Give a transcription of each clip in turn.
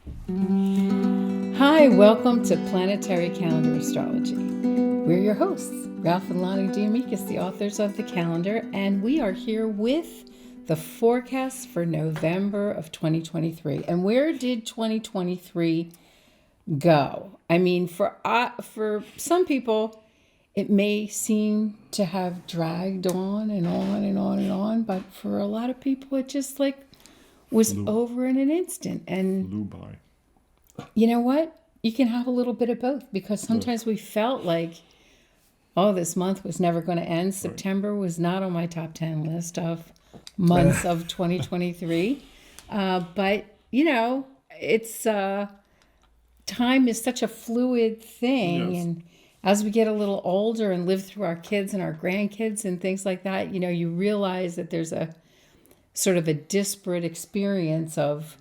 Hi, welcome to Planetary Calendar Astrology. We're your hosts, Ralph and Lonnie D'Amicis, the authors of the calendar, and we are here with the forecast for November of 2023. And where did 2023 go? I mean, for some people, it may seem to have dragged on and on and on and on, but for a lot of people, it just was over in an instant. And flew by. you know what? You can have a little bit of both, because sometimes we felt like, oh, this month was never going to end. September was not on my top 10 list of months of 2023. But, it's time is such a fluid thing. Yes. And as we get a little older and live through our kids and our grandkids and things like that, you realize that there's a sort of a disparate experience of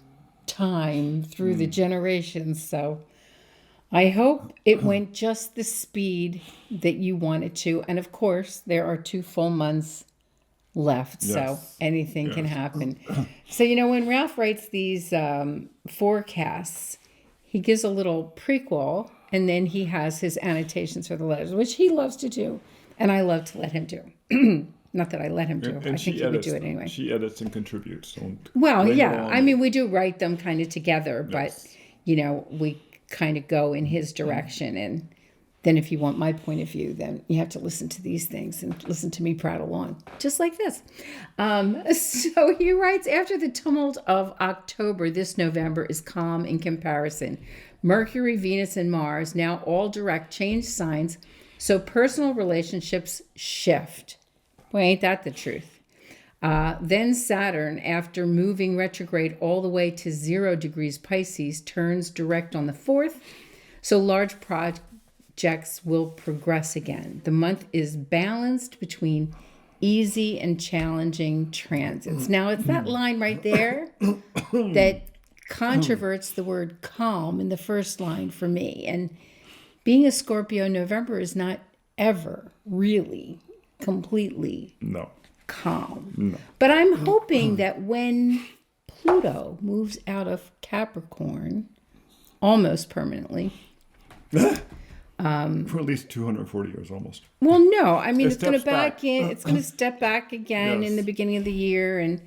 time through the generations. So I hope it went just the speed that you wanted to. And of course, there are 2 full months left, so Yes. anything can Yes. happen. So, when Ralph writes these forecasts, he gives a little prequel, and then he has his annotations for the letters, which he loves to do, and I love to let him do. Not that I let him do. I think he would do it anyway. She edits and contributes. Well, blame it yeah. on I me. mean, we do write them kind of together, Yes. but, we kind of go in his direction. And then if you want my point of view, then you have to listen to these things and listen to me prattle on, just like this. So he writes, after the tumult of October, this November is calm in comparison. Mercury, Venus, and Mars now all direct change signs, so personal relationships shift. Well, ain't that the truth? Then Saturn, after moving retrograde all the way to 0 degrees Pisces, turns direct on the 4th. So large projects will progress again. The month is balanced between easy and challenging transits. Now, it's that line right there that controverts the word calm in the first line for me. And being a Scorpio, November is not ever really completely No. calm. No. But I'm hoping that when Pluto moves out of Capricorn, almost permanently. For at least 240 years almost. Well, no, I mean, It it's going to steps back. back in. It's going to step back again in Yes. the beginning of the year, and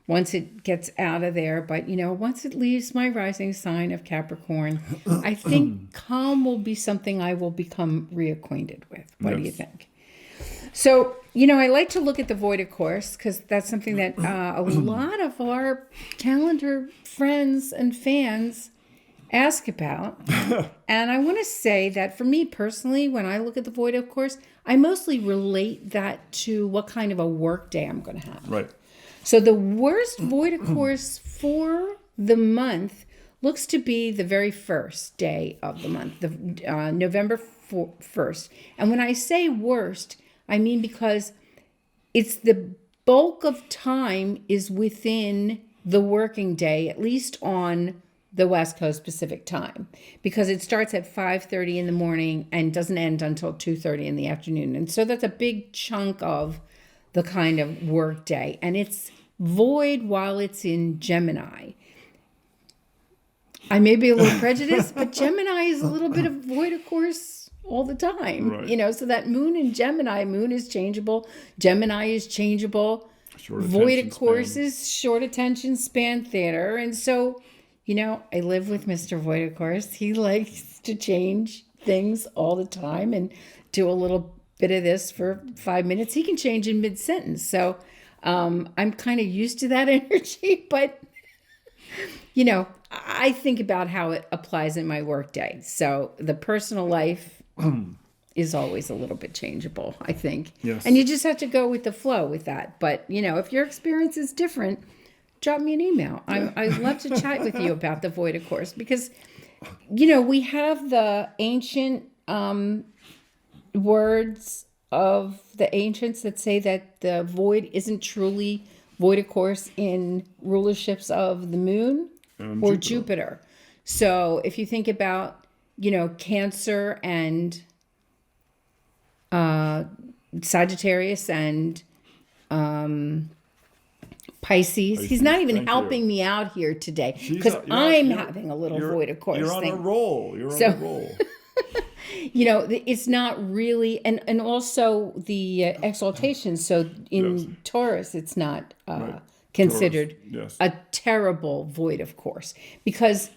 once it gets out of there. But once it leaves my rising sign of Capricorn, I think calm will be something I will become reacquainted with. What do you Yes. think? So, I like to look at the void, of course, because that's something that a lot of our calendar friends and fans ask about. And I want to say that for me personally, when I look at the void, of course, I mostly relate that to what kind of a work day I'm going to have. Right. So the worst void, of course, for the month looks to be the very first day of the month, the November 1st. And when I say worst, I mean because it's the bulk of time is within the working day, at least on the West Coast Pacific time, because it starts at 5:30 in the morning and doesn't end until 2:30 in the afternoon. And so that's a big chunk of the kind of work day. And it's void while it's in Gemini. I may be a little prejudiced, but Gemini is a little bit of void, of course, all the time. Right. So that moon in Gemini, moon is changeable. Gemini is changeable. Short Void, attention of course, span. is short attention span theater. And so, I live with Mr. Void, of course. He likes to change things all the time and do a little bit of this for 5 minutes. He can change in mid-sentence. So I'm kind of used to that energy, but I think about how it applies in my workday. So the personal life is always a little bit changeable, I think. Yes. And you just have to go with the flow with that. But, if your experience is different, drop me an email. I'd love to chat with you about the void, of course, because, we have the ancient words of the ancients that say that the void isn't truly void, of course, in rulerships of the moon or Jupiter. So if you think about, Cancer and Sagittarius and Pisces. He's not even Thank helping you. me out here today She's because a- I'm you're- having a little you're- void of course You're on thing. a roll. You're on So- a roll. It's not really, and also the exaltation. So in Yes. Taurus, it's not Right. considered Taurus, yes. a terrible void of course, because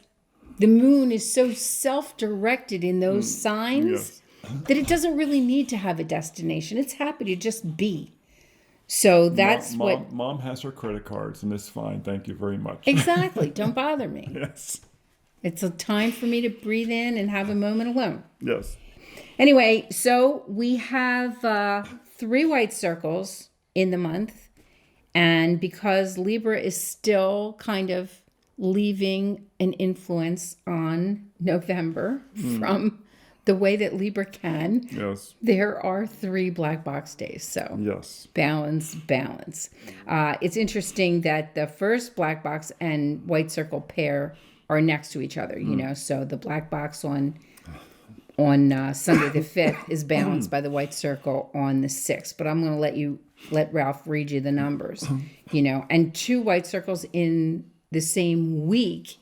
the moon is so self-directed in those signs that it doesn't really need to have a destination. It's happy to just be. So that's what... Mom has her credit cards, and it's fine. Thank you very much. Exactly. Don't bother me. Yes. It's a time for me to breathe in and have a moment alone. Yes. Anyway, so we have 3 white circles in the month. And because Libra is still kind of leaving an influence on November from the way that Libra can, Yes. there are 3 black box days. So Yes. balance. It's interesting that the first black box and white circle pair are next to each other, so the black box on Sunday the 5th is balanced by the white circle on the 6th. But I'm going to let Ralph read you the numbers, and 2 white circles in the same week,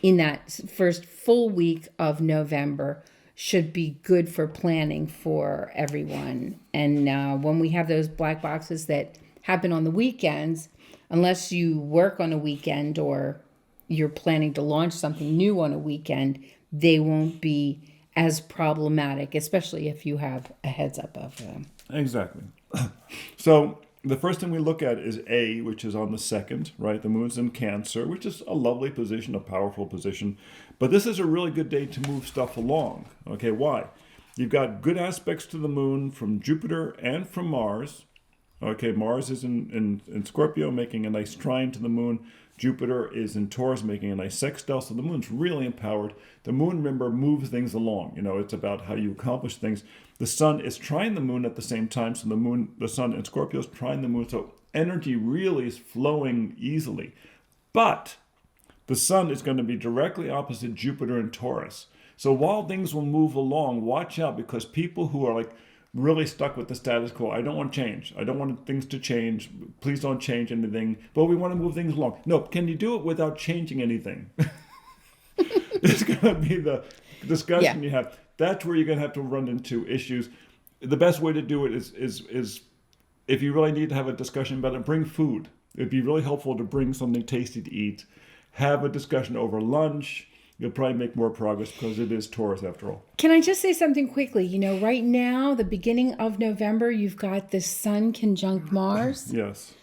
in that first full week of November, should be good for planning for everyone. And when we have those black boxes that happen on the weekends, unless you work on a weekend or you're planning to launch something new on a weekend, they won't be as problematic, especially if you have a heads up of them. Exactly. So the first thing we look at is A, which is on the 2nd, right? The moon's in Cancer, which is a lovely position, a powerful position. But this is a really good day to move stuff along. Okay, why? You've got good aspects to the moon from Jupiter and from Mars. Okay, Mars is in Scorpio, making a nice trine to the moon. Jupiter is in Taurus, making a nice sextile, so the moon's really empowered. The moon, remember, moves things along. It's about how you accomplish things. The sun is trine the moon at the same time, so the sun in Scorpio is trine the moon, so energy really is flowing easily. But the sun is going to be directly opposite Jupiter and Taurus. So while things will move along, watch out, because people who are really stuck with the status quo. I don't want change. I don't want things to change. Please don't change anything. But we want to move things along. No, can you do it without changing anything? It's going to be the discussion you have. That's where you're going to have to run into issues. The best way to do it is if you really need to have a discussion about it, bring food. It'd be really helpful to bring something tasty to eat. Have a discussion over lunch. You'll probably make more progress because it is Taurus after all. Can I just say something quickly? Right now, the beginning of November, you've got the Sun conjunct Mars. Yes.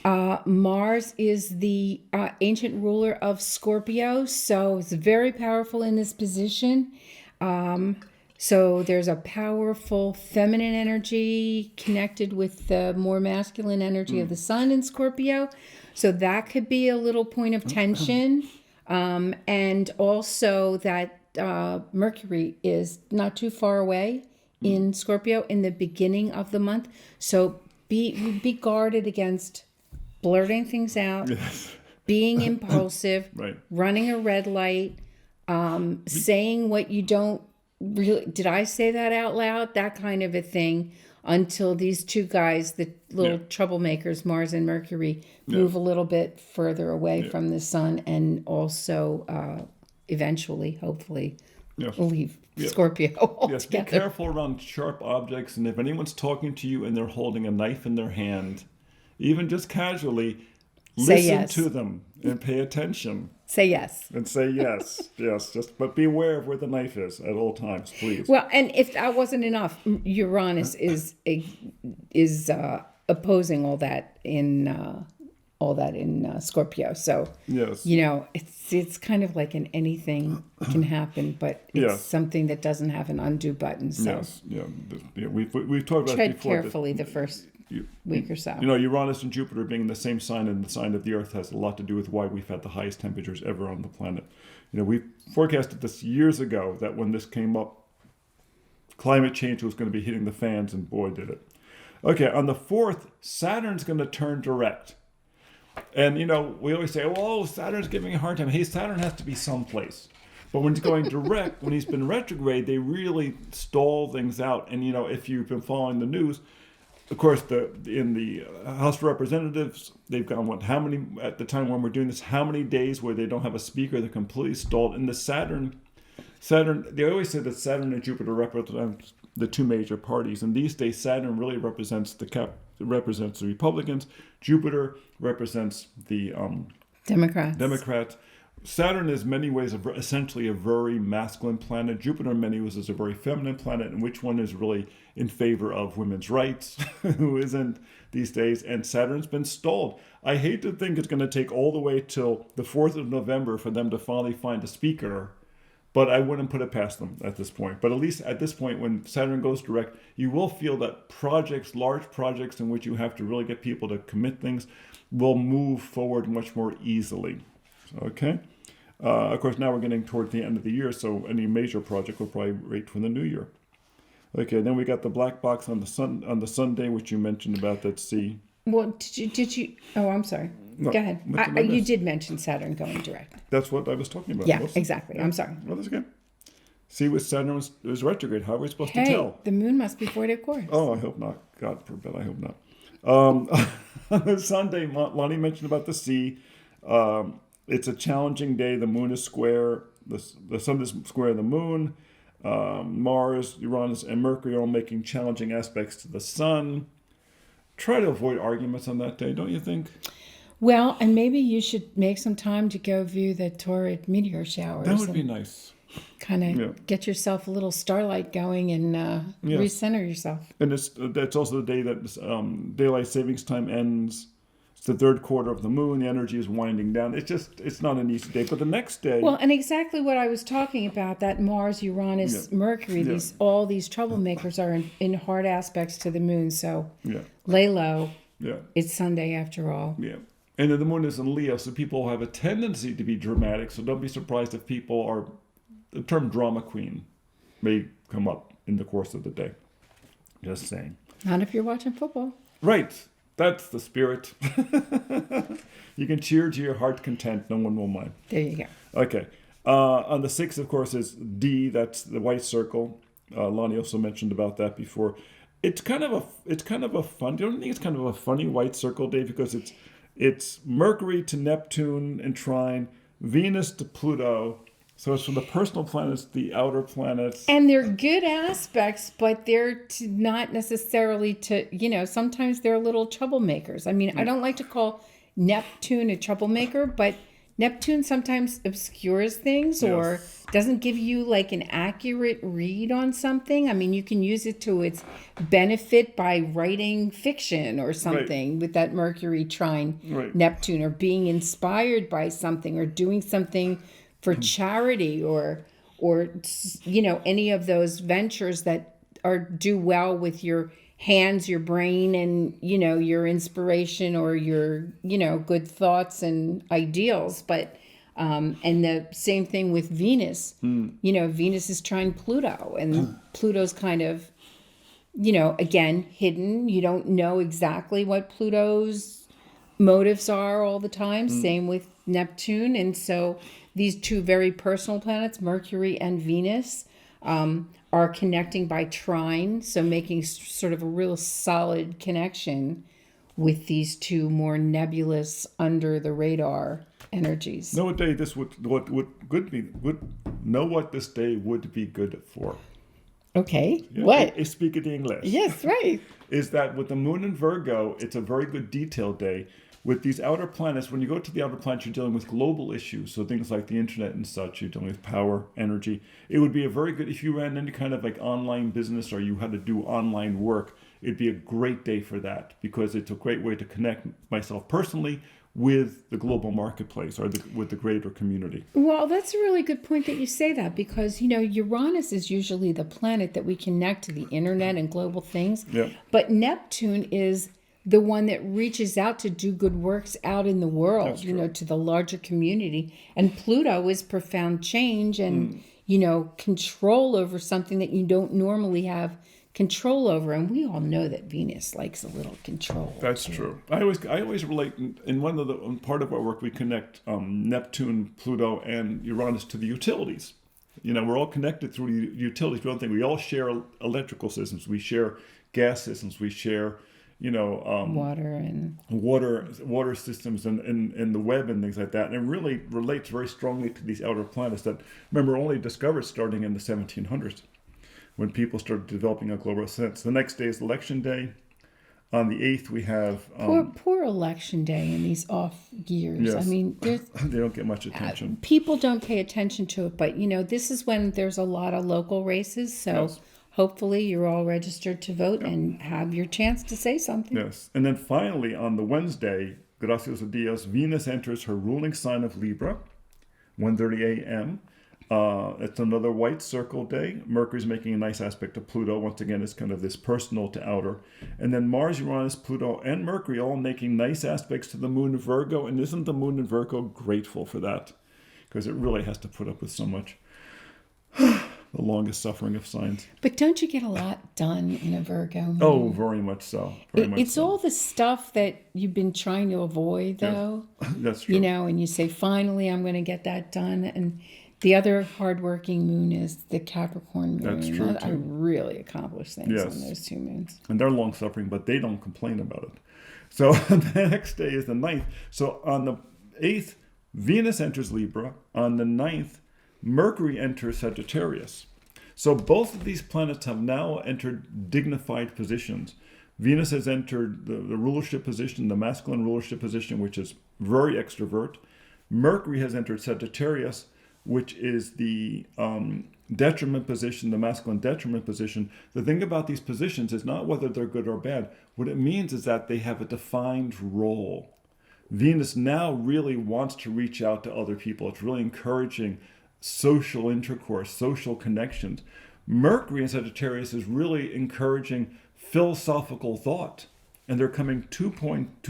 Mars is the ancient ruler of Scorpio, so it's very powerful in this position. So there's a powerful feminine energy connected with the more masculine energy of the Sun in Scorpio. So that could be a little point of tension. And also that Mercury is not too far away in Scorpio in the beginning of the month. So be guarded against blurting things out, being impulsive, Right. running a red light, saying what you don't really, did I say that out loud? That kind of a thing, until these 2 guys, the little troublemakers, Mars and Mercury, move a little bit further away from the sun, and also eventually, hopefully, leave Scorpio altogether. Yes, be careful around sharp objects, and if anyone's talking to you and they're holding a knife in their hand, even just casually, Say listen yes. to them and pay attention. Say yes. And say yes, but be aware of where the knife is at all times, please. Well, and if that wasn't enough, Uranus is opposing all that in Scorpio. So Yes. it's kind of like an anything can happen, but it's Yes. something that doesn't have an undo button. So Yes, we've talked about tread it before. carefully the first week or so. Uranus and Jupiter being in the same sign and the sign of the Earth has a lot to do with why we've had the highest temperatures ever on the planet. We forecasted this years ago that when this came up, climate change was going to be hitting the fans, and boy, did it. Okay, on the 4th, Saturn's going to turn direct. And, we always say, oh, Saturn's giving a hard time. Hey, Saturn has to be someplace. But when he's going direct, when he's been retrograde, they really stall things out. And, if you've been following the news, of course, in the House of Representatives, they've gone, how many, at the time when we're doing this, how many days where they don't have a speaker, they're completely stalled. And the Saturn, they always say that Saturn and Jupiter represent the two major parties. And these days, Saturn really represents the Republicans. Jupiter represents the Democrats. Saturn is in many ways essentially a very masculine planet. Jupiter in many ways is a very feminine planet, and which one is really in favor of women's rights, who isn't these days. And Saturn's been stalled. I hate to think it's going to take all the way till the 4th of November for them to finally find a speaker, but I wouldn't put it past them at this point. But at least at this point, when Saturn goes direct, you will feel that large projects in which you have to really get people to commit things, will move forward much more easily. Okay? Of course, now we're getting toward the end of the year, so any major project will probably wait for the new year. Okay, then we got the black box on the Sunday, which you mentioned about that sea. Well, did you? Oh, I'm sorry. No, Go ahead. You did mention Saturn going direct. That's what I was talking about. Yeah, exactly. I'm sorry. Well, that's okay. See, with Saturn was retrograde. How are we supposed to tell? The moon must be 40 Aquarius. Oh, I hope not. God forbid, I hope not. On Sunday, Lonnie mentioned about the sea. It's a challenging day. The moon is square. The sun is square the moon. Mars, Uranus, and Mercury are all making challenging aspects to the sun. Try to avoid arguments on that day, don't you think? Well, and maybe you should make some time to go view the torrid meteor showers. That would be nice. Kind of get yourself a little starlight going and recenter yourself. And that's also the day that daylight savings time ends. It's the third quarter of the moon. The energy is winding down. It's not an easy day. But the next day... Well, and exactly what I was talking about, that Mars, Uranus, Mercury, all these troublemakers are in hard aspects to the moon. So lay low. Yeah. It's Sunday after all. Yeah. And then the moon is in Leo, so people have a tendency to be dramatic. So don't be surprised if people are... The term drama queen may come up in the course of the day. Just saying. Not if you're watching football. Right. That's the spirit. You can cheer to your heart content. No one will mind. There you go. Okay. On the 6th, of course, is D. That's the white circle. Lonnie also mentioned about that before. It's kind of a fun. Don't you think it's kind of a funny white circle day, because it's Mercury to Neptune and Trine, Venus to Pluto. So it's from the personal planets, the outer planets. And they're good aspects, but they're not necessarily sometimes they're little troublemakers. I mean, I don't like to call Neptune a troublemaker, but Neptune sometimes obscures things or doesn't give you like an accurate read on something. I mean, you can use it to its benefit by writing fiction or something with that Mercury trine Neptune, or being inspired by something, or doing something for charity, or any of those ventures that do well with your hands, your brain, and your inspiration, or your good thoughts and ideals. But and the same thing with Venus. Venus is trine Pluto, and Pluto's kind of again hidden. You don't know exactly what Pluto's motives are all the time. Same with Neptune. And so these two very personal planets, Mercury and Venus, are connecting by trine, so making sort of a real solid connection with these two more nebulous, under the radar energies. Know what day this would know what this day would be good for. Okay. What? I speak the English. Yes, right. Is that with the moon in Virgo, it's a very good detailed day. With these outer planets, when you go to the outer planets, you're dealing with global issues. So things like the internet and such, you're dealing with power, energy. It would be a very good, if you ran any kind of like online business, or you had to do online work, it'd be a great day for that, because it's a great way to connect myself personally with the global marketplace, or with the greater community. Well, that's a really good point that you say that, because, Uranus is usually the planet that we connect to the internet and global things. Yeah. But Neptune is the one that reaches out to do good works out in the world, to the larger community. And Pluto is profound change and, control over something that you don't normally have control over. And we all know that Venus likes a little control. That's true. I always relate, in part of our work, we connect Neptune, Pluto, and Uranus to the utilities. We're all connected through utilities. We all share electrical systems. We share gas systems. We share water systems and the web and things like that. And it really relates very strongly to these outer planets that, remember, only discovered starting in the 1700s when people started developing a global sense. The next day is election day. On the 8th, we have... poor election day in these off years. Yes. I mean, they don't get much attention. People don't pay attention to it, but, this is when there's a lot of local races, so... Yes. Hopefully you're all registered to vote and have your chance to say something. Yes. And then finally, on the Wednesday, gracias a Dios, Venus enters her ruling sign of Libra, 1:30 a.m. It's another white circle day. Mercury's making a nice aspect to Pluto. Once again, it's kind of this personal to outer. And then Mars, Uranus, Pluto, and Mercury all making nice aspects to the moon in Virgo. And isn't the moon in Virgo grateful for that? Because it really has to put up with so much. The longest suffering of signs. But don't you get a lot done in a Virgo moon? Oh, very much so. It's all the stuff that you've been trying to avoid, though. Yes. That's true. And you say, finally, I'm going to get that done. And the other hardworking moon is the Capricorn moon. That's true, too. I really accomplish things Yes. on those two moons. And they're long suffering, but they don't complain about it. So the next day is the 9th. So on the 8th, Venus enters Libra. On the 9th, Mercury enters Sagittarius. So both of these planets have now entered dignified positions. Venus has entered the rulership position, the masculine rulership position, which is very extrovert. Mercury has entered Sagittarius, which is the detriment position, the masculine detriment position. The thing about these positions is not whether they're good or bad. What it means is that they have a defined role. Venus now really wants to reach out to other people. It's really encouraging social intercourse, social connections. Mercury in Sagittarius is really encouraging philosophical thought. And they're coming 2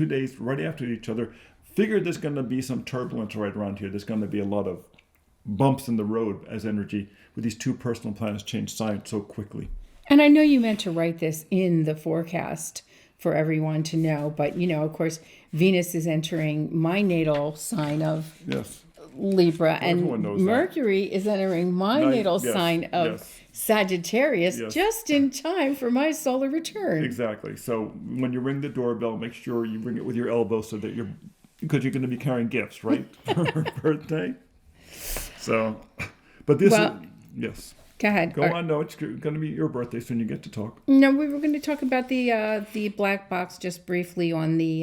days right after each other. Figure there's going to be some turbulence right around here. There's going to be a lot of bumps in the road as energy with these two personal planets change signs so quickly. And I know you meant to write this in the forecast for everyone to know, but of course, Venus is entering my natal sign of Libra, and Mercury is entering my natal sign of Sagittarius just in time for my solar return. Exactly. So when you ring the doorbell, make sure you ring it with your elbow so that because you're going to be carrying gifts, right, for her birthday. So, but this is, yes. Go ahead. Go on. No, it's going to be your birthday, so you get to talk. No, we were going to talk about the black box just briefly on the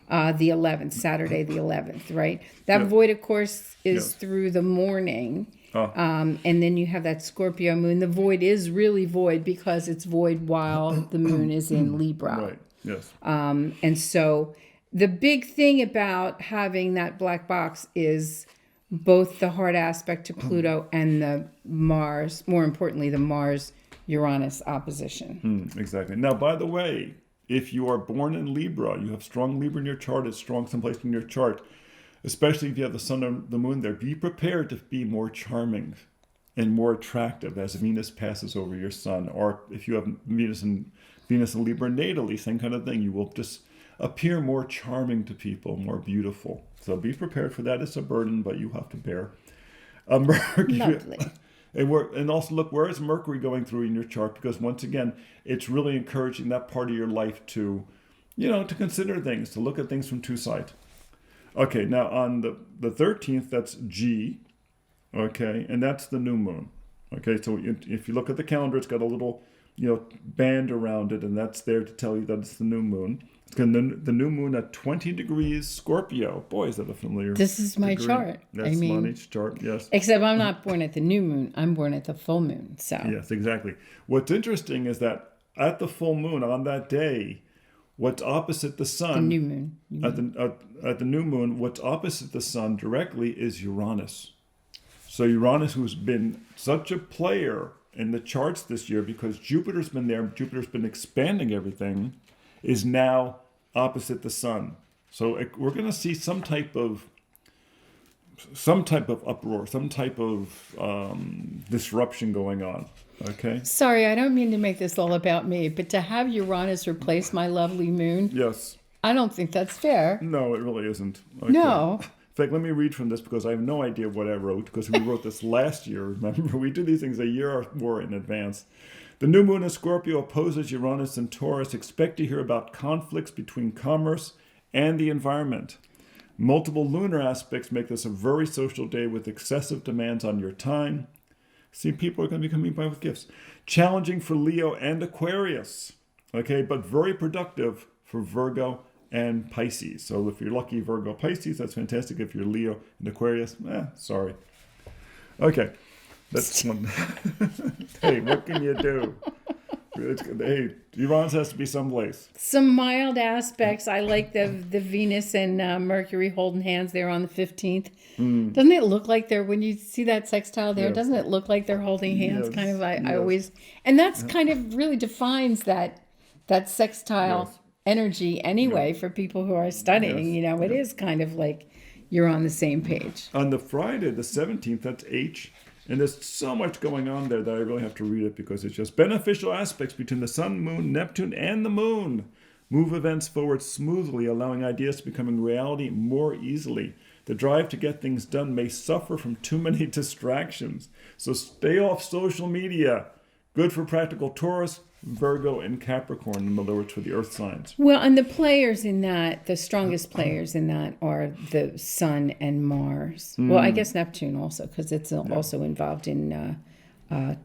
11th, Saturday the 11th, right? That void, of course, is through the morning. And then you have that Scorpio moon. The void is really void because it's void while the moon is in Libra. Right, yes. And so the big thing about having that black box is both the hard aspect to Pluto and the Mars, more importantly, the Mars-Uranus opposition. Exactly. Now, by the way, if you are born in Libra, you have strong Libra in your chart, it's strong someplace in your chart, especially if you have the sun and the moon there, be prepared to be more charming and more attractive as Venus passes over your sun. Or if you have Venus and Libra natally, same kind of thing. You will just appear more charming to people, more beautiful. So be prepared for that. It's a burden, but you have to bear. Lovely. And also look, where is Mercury going through in your chart? Because once again, it's really encouraging that part of your life to, to consider things, to look at things from two sides. Okay, now on the 13th, that's G, okay, and that's the new moon. Okay, so if you look at the calendar, it's got a little, band around it, and that's there to tell you that it's the new moon. It's got the new moon at 20 degrees Scorpio. Boy, is that a familiar This is my degree. chart. That's Monty's chart, yes. Except I'm not born at the new moon. I'm born at the full moon. So yes, exactly. What's interesting is that at the full moon on that day, what's opposite the sun... The new moon. At the new moon, what's opposite the sun directly is Uranus. So Uranus, who's been such a player in the charts this year because Jupiter's been there, Jupiter's been expanding everything, is now opposite the sun. So we're going to see some type of uproar, some type of disruption going on. Okay. Sorry, I don't mean to make this all about me, but to have Uranus replace my lovely moon, yes, I don't think that's fair. No, it really isn't. Okay. No. In fact, let me read from this because I have no idea what I wrote because we wrote this last year. Remember, we do these things a year or more in advance. The new moon in Scorpio opposes Uranus and Taurus. Expect to hear about conflicts between commerce and the environment. Multiple lunar aspects make this a very social day with excessive demands on your time. See, people are going to be coming by with gifts. Challenging for Leo and Aquarius, okay, but very productive for Virgo and Pisces. So if you're lucky Virgo Pisces, that's fantastic. If you're Leo and Aquarius, sorry. Okay, that's one. Hey, what can you do? Hey, Uranus has to be someplace. Some mild aspects. I like the Venus and Mercury holding hands there on the 15th. Doesn't it look like they're, when you see that sextile there, doesn't it look like they're holding hands? Yes, Kind of, I yes. always, and that's kind of really defines that sextile energy anyway for people who are studying. You know, it is kind of like you're on the same page. On the Friday, the 17th, that's H. And there's so much going on there that I really have to read it because it's just beneficial aspects between the Sun, Moon, Neptune, and the Moon. Move events forward smoothly, allowing ideas to become reality more easily. The drive to get things done may suffer from too many distractions. So stay off social media. Good for practical Taurus, Virgo, and Capricorn, in other words, for the earth signs. Well, and the players in that, the strongest players in that are the Sun and Mars. Well, I guess Neptune also, because it's also involved in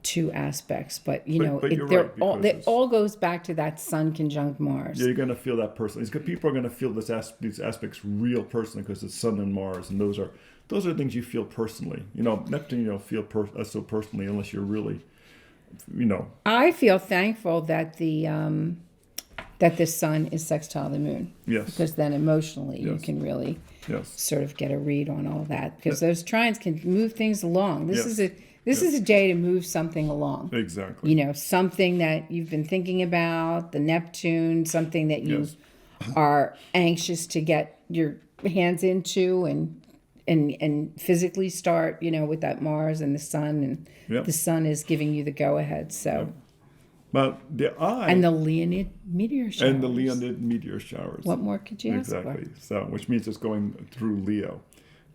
two aspects. But you know, but you're right, it all goes back to that Sun conjunct Mars. Yeah, you're going to feel that personally. People are going to feel these aspects real personally because it's Sun and Mars, and those are things you feel personally. You know, Neptune you don't feel so personally unless you're really, you know. I feel thankful that the Sun is sextile the Moon. Yes. Because then emotionally you can really sort of get a read on all that. Because those trines can move things along. This is a day to move something along. Exactly. You know, something that you've been thinking about, the Neptune, something that you are anxious to get your hands into and physically start, you know, with that Mars and the Sun, and the Sun is giving you the go ahead. So, but the eye and the Leonid meteor showers. And the Leonid meteor showers. What more could you ask for? Exactly. So, which means it's going through Leo,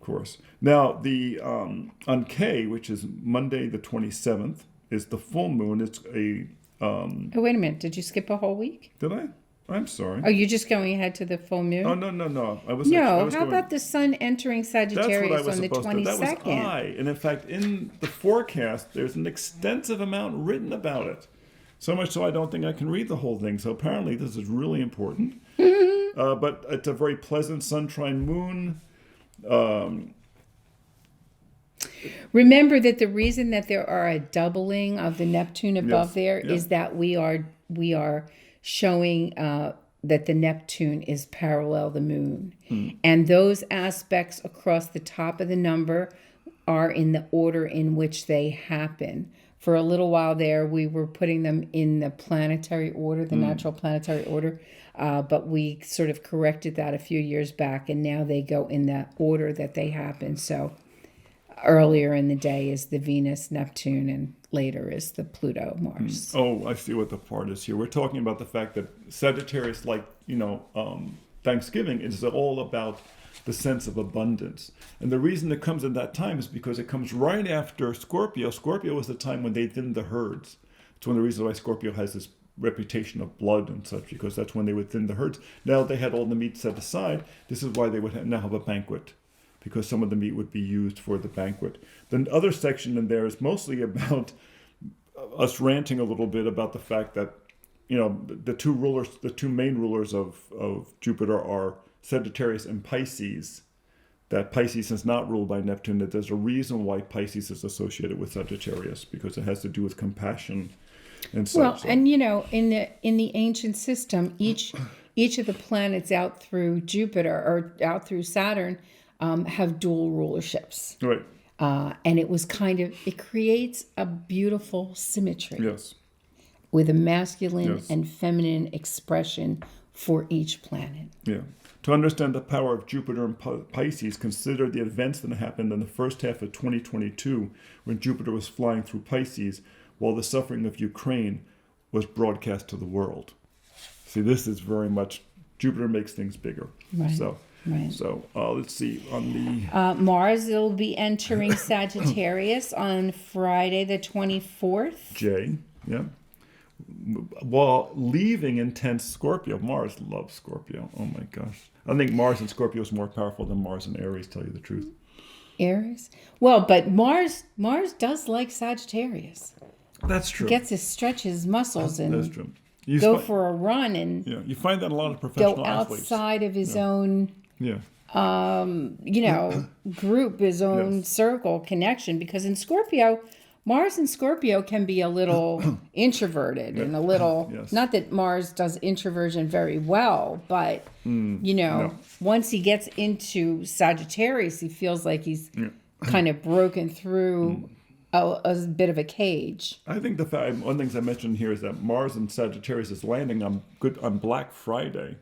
of course. Now, the on K, which is Monday the 27th, is the full moon. It's a. Oh, wait a minute! Did you skip a whole week? Did I? I'm sorry. Oh, you're just going ahead to the full moon? Oh, no. How about the Sun entering Sagittarius on the 22nd? That was I. And in fact, in the forecast, there's an extensive amount written about it. So much so I don't think I can read the whole thing. So apparently this is really important. But it's a very pleasant Sun trine Moon. Remember that the reason that there are a doubling of the Neptune above is that we are showing that the Neptune is parallel the Moon. And those aspects across the top of the number are in the order in which they happen. For a little while there, we were putting them in the planetary order, the natural planetary order, but we sort of corrected that a few years back, and now they go in the order that they happen. So earlier in the day is the Venus, Neptune, and later is the Pluto, Mars. Oh, I see what the part is here. We're talking about the fact that Sagittarius, like, Thanksgiving, is all about the sense of abundance. And the reason it comes at that time is because it comes right after Scorpio. Scorpio was the time when they thinned the herds. It's one of the reasons why Scorpio has this reputation of blood and such, because that's when they would thin the herds. Now they had all the meat set aside. This is why they would now have a banquet, because some of the meat would be used for the banquet. The other section in there is mostly about us ranting a little bit about the fact that, the two main rulers of Jupiter are Sagittarius and Pisces. That Pisces is not ruled by Neptune, that there's a reason why Pisces is associated with Sagittarius, because it has to do with compassion and such. Well, and in the ancient system, each of the planets out through Jupiter or out through Saturn have dual rulerships. Right. And it creates a beautiful symmetry. Yes. With a masculine and feminine expression for each planet. Yeah. To understand the power of Jupiter and Pisces, consider the events that happened in the first half of 2022 when Jupiter was flying through Pisces while the suffering of Ukraine was broadcast to the world. See, this is very much, Jupiter makes things bigger. Right. So let's see, on the... Mars will be entering Sagittarius on Friday the 24th. J, yeah. while leaving intense Scorpio. Mars loves Scorpio. Oh my gosh. I think Mars in Scorpio is more powerful than Mars in Aries, tell you the truth. Aries. Well, but Mars does like Sagittarius. That's true. Gets to stretch his muscles and That's true. You go fi- for a run and Yeah, you find that in a lot of professional go athletes. outside of his own, Yeah. group, his own Yes. circle connection. Because in Scorpio, Mars in Scorpio can be a little introverted and a little, Yes. not that Mars does introversion very well, but, no. once he gets into Sagittarius, he feels like he's kind of broken through a bit of a cage. I think one of the things I mentioned here is that Mars in Sagittarius is landing on Black Friday.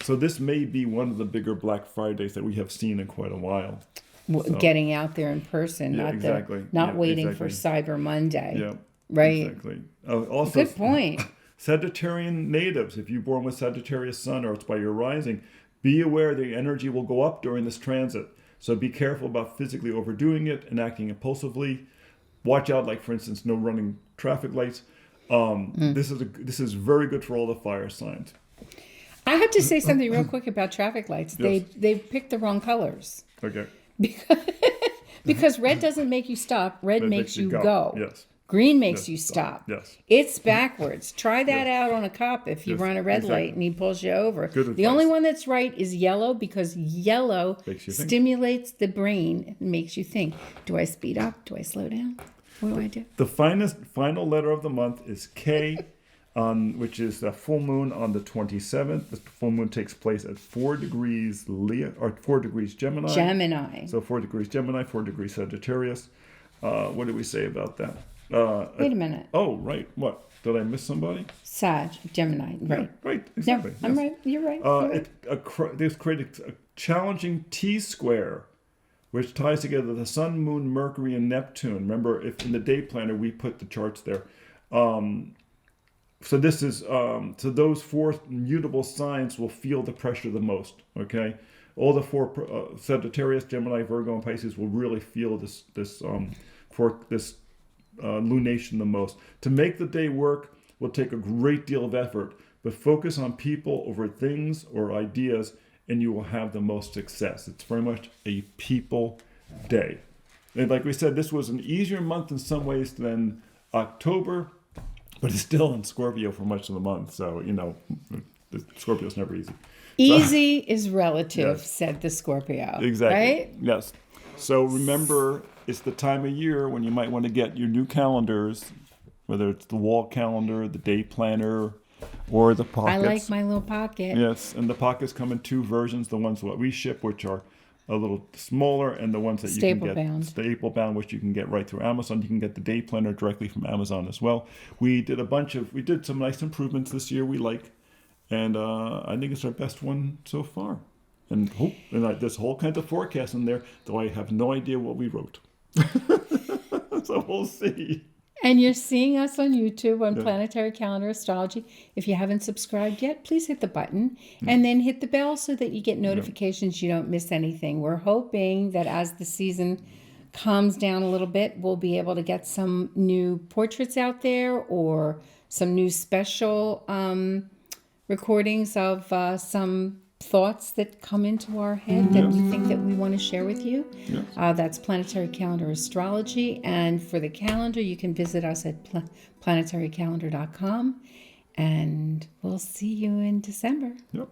So this may be one of the bigger Black Fridays that we have seen in quite a while. Getting out there in person, Yeah, not exactly. not Yeah, waiting exactly. for Cyber Monday. Yeah. Right. Exactly. Also, Good point. Sagittarian natives, if you're born with Sagittarius sun or it's by your rising, be aware the energy will go up during this transit. So be careful about physically overdoing it and acting impulsively. Watch out, like for instance, no running traffic lights. This is very good for all the fire signs. I have to say something real quick about traffic lights. Yes. They've picked the wrong colors. Okay. Because red doesn't make you stop. Red makes you go. Yes. Green makes Yes, you stop. Yes. It's backwards. Try that out on a cop if you Yes, run a red exactly. light and he pulls you over. Good The advice. only one that's right is yellow, because yellow Makes you think. stimulates the brain and makes you think. Do I speed up? Do I slow down? What do I do? The final letter of the month is K, which is the full moon on the 27th. The full moon takes place at 4 degrees Leo, or 4 degrees Gemini. Gemini. So 4 degrees Gemini, 4 degrees Sagittarius. What did we say about that? Wait a minute. Oh, right. What? Did I miss somebody? Sag, Gemini. Right. Yeah, right. No, Exactly. I'm yes. right. You're right. You're right. They've created a challenging T-square, which ties together the Sun, Moon, Mercury, and Neptune. Remember, if in the day planner we put the charts there. So this is so those four mutable signs will feel the pressure the most. Okay, all the four Sagittarius, Gemini, Virgo, and Pisces will really feel this lunation the most. To make the day work will take a great deal of effort, but focus on people over things or ideas, and you will have the most success. It's very much a people day. And like we said, this was an easier month in some ways than October, but it's still in Scorpio for much of the month. So, the Scorpio's never easy. Easy is relative, Yes. said the Scorpio. Exactly. Right? Yes. So remember, it's the time of year when you might want to get your new calendars, whether it's the wall calendar, the day planner, or the pockets. I like my little pocket. Yes, and the pockets come in two versions. The ones that we ship, which are a little smaller, and the ones that you can get staple bound, which you can get right through Amazon. You can get the day planner directly from Amazon as well. We did some nice improvements this year we like, and I think it's our best one so far. And there's whole kinds of forecasts in there, though I have no idea what we wrote. So we'll see. And you're seeing us on YouTube on Planetary Calendar Astrology. If you haven't subscribed yet, please hit the button and then hit the bell so that you get notifications, you don't miss anything. We're hoping that as the season calms down a little bit, we'll be able to get some new portraits out there or some new special recordings of some thoughts that come into our head that we think that we want to share with you. Yes. That's Planetary Calendar Astrology. And for the calendar, you can visit us at planetarycalendar.com. And we'll see you in December. Yep.